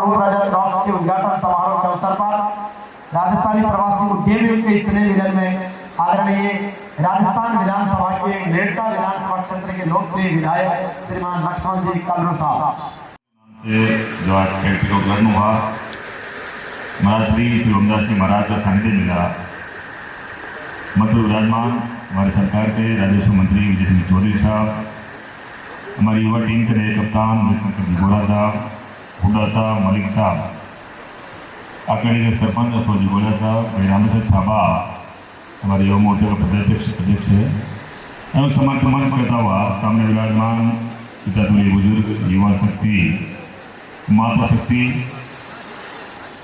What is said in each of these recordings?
रूपराजा rocks के उद्घाटन समारोह के अवसर पर राजस्थानी प्रवासी उद्यमियों के स्नेह मिलन में आदरणीय राजस्थान विधानसभा के मेड़ता विधानसभा क्षेत्र के लोकप्रिय विधायक श्रीमान लक्ष्मण जी कलरू साहब जो आज फैक्ट्री का उद्घाटन हुआ, महाराज श्री ओमदास जी महाराज का सानिध्य मिला। मध्य विराजमान हमारे सरकार के राजस्व मंत्री विजय सिंह चौधरी साहब, हमारी युवा टीम के नए कप्तान शंकर जिगोड़ा साहब, हुड्डा साहब, मलिक साहब, अकेले के सरपंच अशोक जिगोड़ा साहब, रामेश्वर छाबा हमारे युवा मोर्चा का अध्यक्ष है एवं समर्थन मंच करता हुआ सामने विराजमान पिता तुल्य बुजुर्ग, युवा शक्ति, माता शक्ति,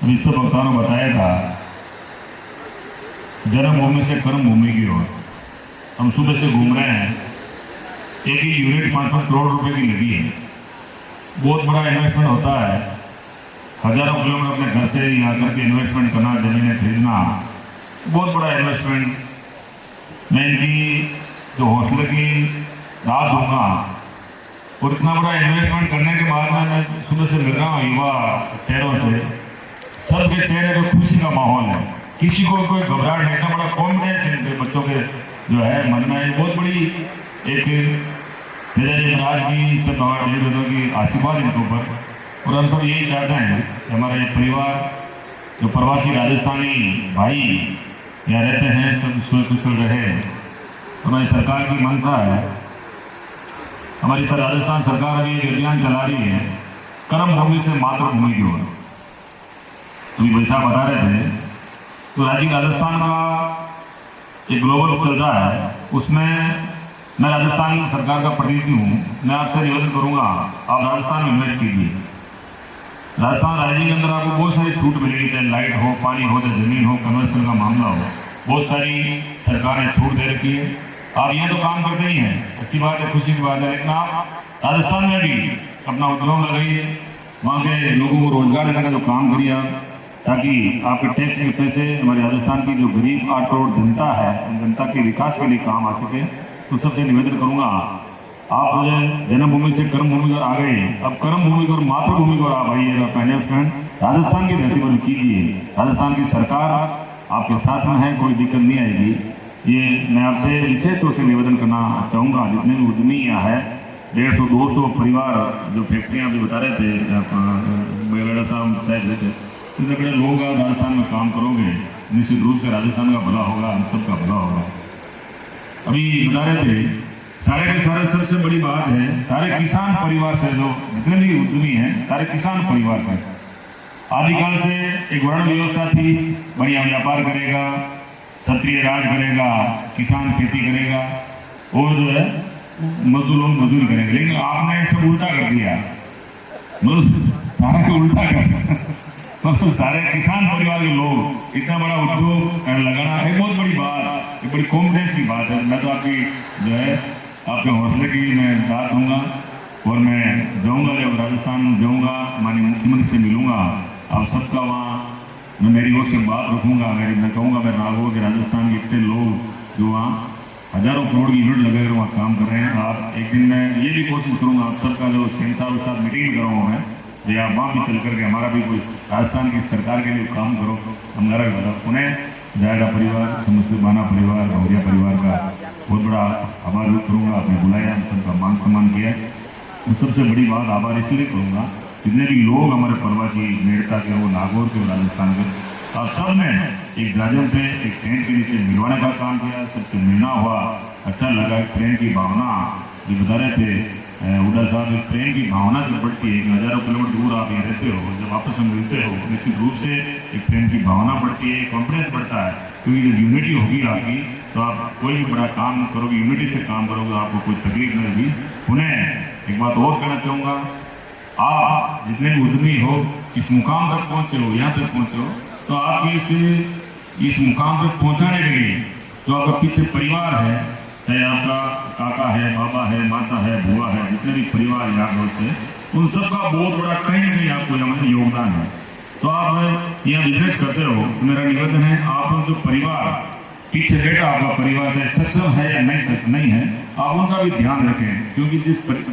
अभी सब वक्ताओं ने बताया था जन्मभूमि से कर्म भूमि की ओर हम सुबह से घूम रहे हैं। एक ही यूनिट 5-5 करोड़ रुपए की लगी है, बहुत बड़ा इन्वेस्टमेंट होता है। हजारों किलोमीटर अपने घर से यहाँ करके इन्वेस्टमेंट करना, जमीनें खरीदना, बहुत बड़ा इन्वेस्टमेंट। मैं इनकी जो हौसले की दाद दूंगा और इतना बड़ा इन्वेस्टमेंट करने के बाद में मैं सुबह से मिल रहा हूँ युवा चेहरों से, सबके चेहरे पर खुशी का माहौल है, किसी को कोई घबराहट नहीं, इतना बड़ा कॉन्फिडेंस इनके बच्चों के जो है मन में। बहुत बड़ी एक पिताजी महाराज की, सब देवों की आशीर्वाद इनके ऊपर, और हम सब यही चाहते हैं कि हमारा ये परिवार जो प्रवासी राजस्थानी भाई यहाँ रहते हैं सब सुकुशल रहे। हमारी सरकार की मंशा है, हमारी राजस्थान सरकार अभी एक अभियान चला रही है कर्म भूमि से मातृभूमि की ओर। अभी भाई साहब बता रहे थे तो राज्य राजस्थान का एक ग्लोबल चल रहा है, उसमें मैं राजस्थान सरकार का प्रतिनिधि हूँ। मैं आपसे निवेदन करूँगा आप राजस्थान में इन्वेस्ट कीजिए। राजस्थान राज्य के अंदर आपको बहुत सारी छूट मिलेगी, चाहे लाइट हो, पानी हो, चाहे जमीन हो, कन्वर्सन का मामला हो, बहुत सारी सरकार ने छूट दे रखी है। आप यहाँ तो काम करते ही हैं, अच्छी बात है, खुशी की बात है, लेकिन आप राजस्थान में भी अपना उद्योग लगाइए, वहाँ के लोगों को रोजगार देने का जो काम करिए आप, ताकि आपके टैक्स के पैसे हमारे राजस्थान की जो गरीब 8 करोड़ जनता है, उन जनता के विकास के लिए काम आ सके। तो सबसे निवेदन करूँगा आप जन्मभूमि से कर्म भूमि पर आ गए, अब कर्म भूमि और मातृभूमि पर आप आइएगा। पहले राजस्थान की धरती पर कीजिए, राजस्थान की सरकार आपके साथ में है, कोई दिक्कत नहीं आएगी। ये मैं आपसे विशेष तौर से निवेदन करना चाहूँगा, जितने भी उद्यमी यहाँ है 150-200 परिवार जो फैक्ट्रियाँ अभी बता रहे थे वगैरह साहब शायद रहते, इतने बड़े लोग आप राजस्थान में काम करोगे, निश्चित रूप से राजस्थान का भला होगा, हम सब का भला होगा। अभी बता रहे थे सारे के सारे, सबसे बड़ी बात है सारे किसान परिवार से, जो जितने भी उद्यमी हैं सारे किसान परिवार से। आदिकाल से एक वर्ण व्यवस्था थी, बढ़िया व्यापार करेगा, क्षत्रिय राज करेगा, किसान खेती करेगा और जो है मजदूर लोग मजदूरी करेंगे। लेकिन आपने सब उल्टा कर दिया, मतलब सारा को उल्टा कर मतलब सारे किसान परिवार के लोग इतना बड़ा उद्योग लगाना एक बहुत बड़ी बात, एक बड़ी कॉन्फिडेंस की बात है। मैं तो आपकी जो है आपके हौसले की मैं दाद दूंगा और मैं जाऊंगा, जब राजस्थान जाऊंगा माननीय मुख्यमंत्री से मिलूंगा, आप सबका वहाँ मैं मेरी ओर से बात रखूंगा। मैं कहूँगा मैं राघव के राजस्थान के इतने लोग जो वहाँ हजारों करोड़ की यूनिट लगे वहाँ काम कर रहे हैं। आप एक दिन मैं ये भी कोशिश करूँगा आप सबका जो सेन साहब के साथ मीटिंग कराऊँगा मैं, या आप वहाँ भी चल करके हमारा भी कोई राजस्थान की सरकार के लिए काम करो। हमारा पुणे जायगा परिवार, समस्त बाना परिवार, भौरिया परिवार का बहुत बड़ा आभार व्यक्त करूँगा। आपने बुलाया, हम सबका मान सम्मान किया है। मैं सबसे बड़ी बात आभार इसलिए करूँगा, जितने भी लोग हमारे प्रवासी मेड़ता के, वो नागौर के, राजस्थान के, आप सब ने एक जाजन पे एक ट्रेन के नीचे मिलवाने का काम किया, सबसे मिलना हुआ, अच्छा लगा। ट्रेन की भावना जो बता रहे थे हुड्डा साहब, एक ट्रेन की भावना जो बढ़ती है, हजारों किलोमीटर दूर आप यहाँ रहते हो, जब आपस में मिलते हो निश्चित रूप से एक ट्रेन की भावना बढ़ती है, कॉन्फिडेंस बढ़ता है। क्योंकि जब यूनिटी होगी आपकी तो आप कोई भी बड़ा काम करोगे, यूनिटी से काम करोगे, आपको कोई तकलीफ नहीं होगी। उन्हें एक बात और कहना चाहूँगा, आप जितने भी उद्यमी हो, इस मुकाम तक पहुँचे हो, यहाँ तक पहुँचे हो, तो आपके इस मुकाम तक पहुँचाने के लिए जो आपका पीछे परिवार है, चाहे आपका काका है, बाबा है, माता है, बुआ है, जितने भी परिवार यहाँ बोलते हैं, उन सबका बहुत बड़ा कहीं ना कहीं आपको यहाँ योगदान है। तो आप यहाँ बिजनेस करते हो, तो मेरा निवेदन है आप जो परिवार पीछे बैठा आपका परिवार है, सक्षम है या नहीं है, आप उनका भी ध्यान रखें। क्योंकि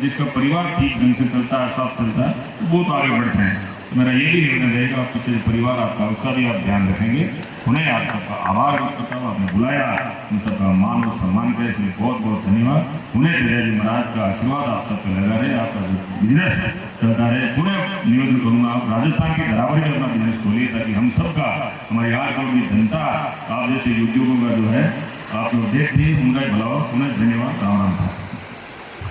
जिसका परिवार ठीक ढंग से चलता है, साफ चलता है, वो तो आगे बढ़ते हैं। मेरा ये भी निवेदन रहेगा, पीछे परिवार आपका उसका भी आप ध्यान रखेंगे। उन्हें आप सबका आभार व्यक्त करता हूँ, आपने बुलाया, उन सबका मान और सम्मान करें, इसलिए बहुत बहुत धन्यवाद। उन्हें जी महाराज का आशीर्वाद आप सब पे लगा रहे, आपका जो बिजनेस चलता रहे। पुनः निवेदन करूँगा, आप राजस्थान की बराबरी में अपना बिजनेस खोलिए, ताकि हम सबका, हमारी आठ करोड़ की जनता, आप जैसे यूट्यूबों का जो है आप लोग देखते हैं, उनका भला हो। पुनः धन्यवाद। राम राम।